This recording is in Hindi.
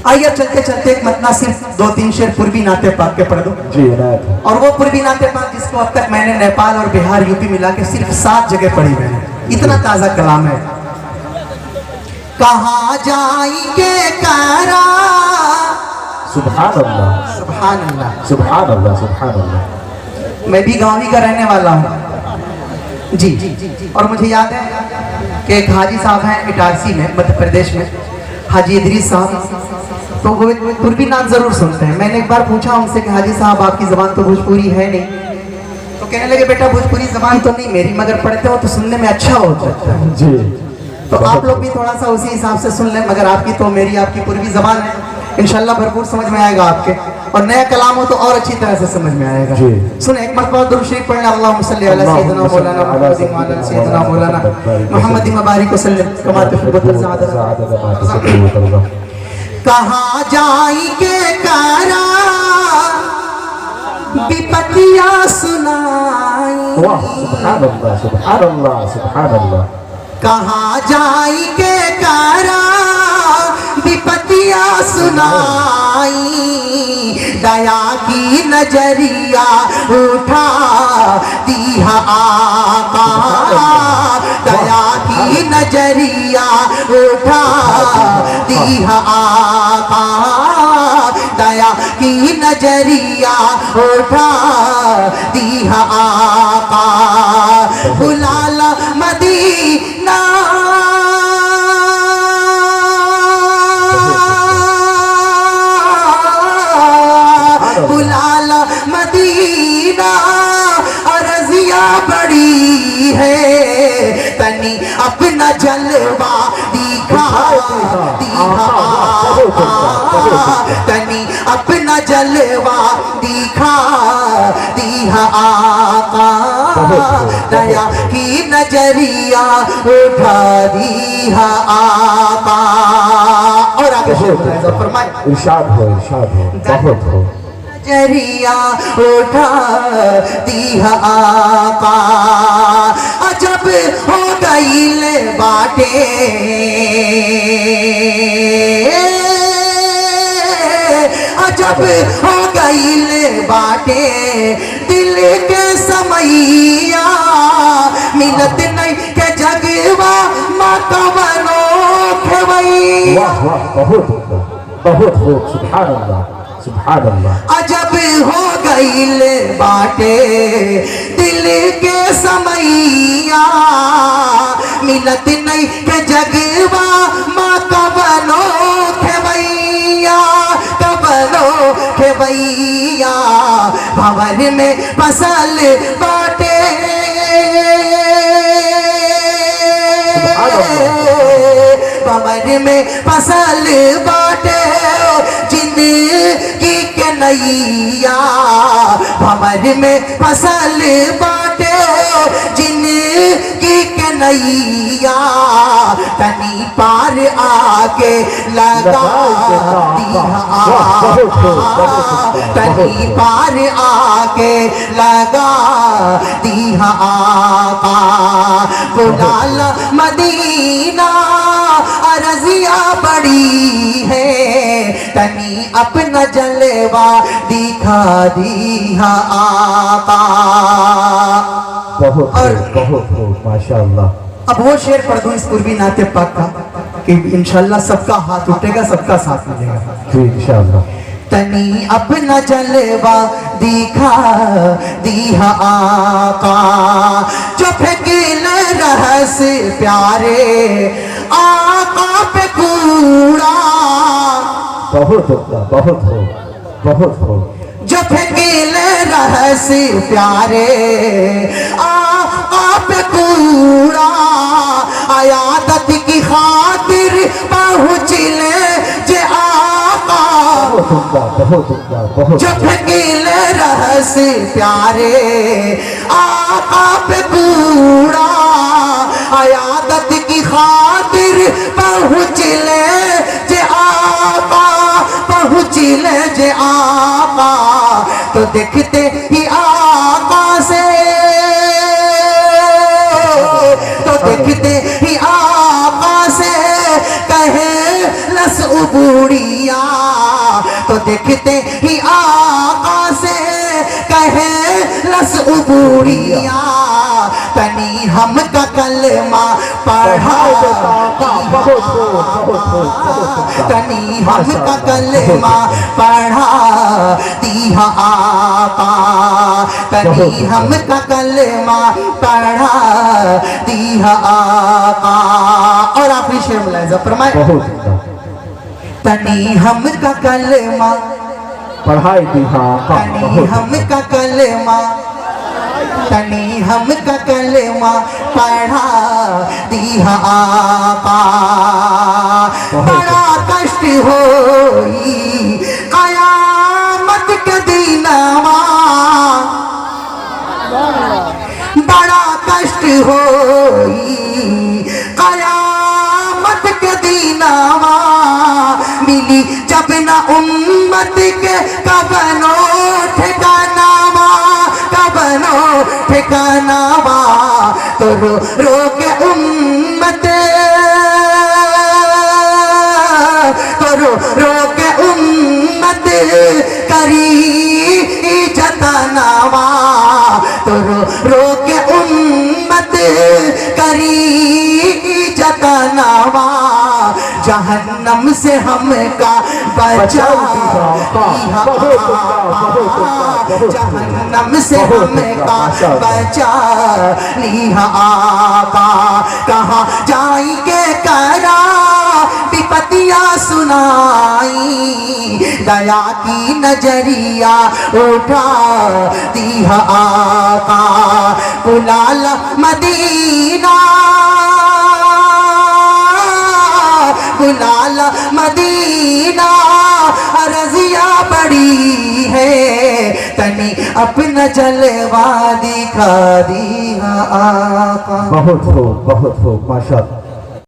आइए चलते चलते एक मतना सिर्फ 2-3 शेर पूर्वी नाते पाक के पढ़ दो जी। और वो पूर्वी नाते पाक जिसको अब तक मैंने नेपाल और बिहार यूपी मिला के सिर्फ 7 जगह पढ़ी मैंने, इतना ताजा कलाम है। कहाँ जाएंगे कारा, सुभान अल्लाह सुभान अल्लाह सुभान अल्लाह सुभान अल्लाह। मैं भी गाँव ही का रहने वाला हूँ जी। और मुझे याद है कि एक हाजी साहब हैं इटारसी में, मध्य प्रदेश में, हाजी इदरीस साहब, तो वो पूर्वी नाम जरूर सुनते हैं। मैंने एक बार पूछा उनसे कि हाजी साहब आपकी ज़बान तो भोजपुरी है नहीं, तो कहने लगे बेटा भोजपुरी ज़बान तो नहीं मेरी, मगर पढ़ते हो तो सुनने में अच्छा हो जाता है जी। तो आप लोग भी थोड़ा सा उसी हिसाब से सुन लें, मगर आपकी तो मेरी आपकी पूर्वी ज़बान है, इंशाल्लाह भरपूर समझ में आएगा आपके, और नया कलाम हो तो और अच्छी तरह से समझ में आएगा। सुने एक मरतबा दुरूद शरीफ पढ़ना, अल्लाहुम्मा सल्ली अला सय्यिदिना मौलाना मुहम्मद व अला सय्यिदिना मौलाना मुहम्मद मुबारक वसल्लम कमा तुहिब्बुल ज़ादा। कहाँ जाएंगे कारा विपतिया सुनाई, सुभान अल्लाह सुभान अल्लाह सुभान अल्लाह। कहाँ जाएंगे कारा विपतिया सुनाई, दया की नजरिया उठा दिया आका, दया की नजरिया उठा दिया आका, दया की नजरिया उठा दिया आका, बुलाला मदीना बुलाला मदीना, अर्जिया बड़ी है तनी अपना जलवा दिखा तनी अपना जलवा दिखा दिया आका, दया की नजरिया उठा दिया आका। और आगे फरमाए इरशाद हो बहुत हो। नजरिया उठा दिया आका, अजब हो गईले बाटे, अजब हो गईले बाटे, दिल के समैया मिलत नहीं के जगवा मातवनो खेवैया। वाह वाह बहुत हो। सुभान अल्लाह सुभान अल्लाह। अजब हो गईले बाटे दिल के समैया, मिलत नहीं के जगवा माँ कबनो खेवैया, कबनो खेवैया, भंवर में फसल बाटे, भंवर में फसल बाटे, जिंदगी के नैया, भंवर में फसल बाटे, जिंदगी के नैया, तनी पार आके लगा दिया, तनी पार आके लगा दिया आका, बुलाला मदीना, अर्जिया बड़ी है तनी अपना जलवा दिखा दिया आका। बहुत हो माशाअल्लाह। अब वो शेर पढ़ दूं इस पूर्वी नाते पाक का कि इंशाल्लाह सबका हाथ उठेगा, सबका साथ मिलेगा जी इंशाल्लाह। तनी अपना जलवा दिखा दिया आका, जो फेंकिल रहस प्यारे आका पे कूड़ा, बहुत हो। जो फेंकिल रहस प्यारे आका पे कूड़ा, आयादत की खातिर पहुँच ले जे आका, जो फेंकिल रहस प्यारे आका पे कूड़ा, आयादत की खातिर पहुँच ले जे आका, पहुँच ले जे आका, तो देखते ही आका से, तो देखते ही आका से कहे लस उबूड़िया तो देखते ही आका से कहे लस उबूड़िया तनी हम का कलमा पढ़ा तनी हम का कलमा पढ़ा दिया आका तनी हम का कलमा पढ़ा दिया आका। और आखिरी शेर मुलाहिजा फरमाए तनी हम का कलमा पढ़ाई दिया तनी हम का कलमा तनी हम का कलमा पढ़ा दिया आका। बड़ा कष्ट होई कयामत के दीनवा बड़ा कष्ट होई कयामत के दीनवा मिली जब न उम्मत के कबनो ठिकानावा कबनो ठिकानावा तो रो रो के उम्मत तो रो रो के उम्मत करी जतनावा तो रो रो के उम्मत करी जतनावा जहन्नम से हमका बचा जहन्नम से हमका बचा लिया आका। कहाँ जाएंगे करा विपतिया सुनाई दया की नजरिया उठा दिया आका। बुलाल मदीना बुलाल मदीना रजिया बड़ी है तनी अपना जलवा दिखा दिया आका। बहुत खूब माशाअल्लाह।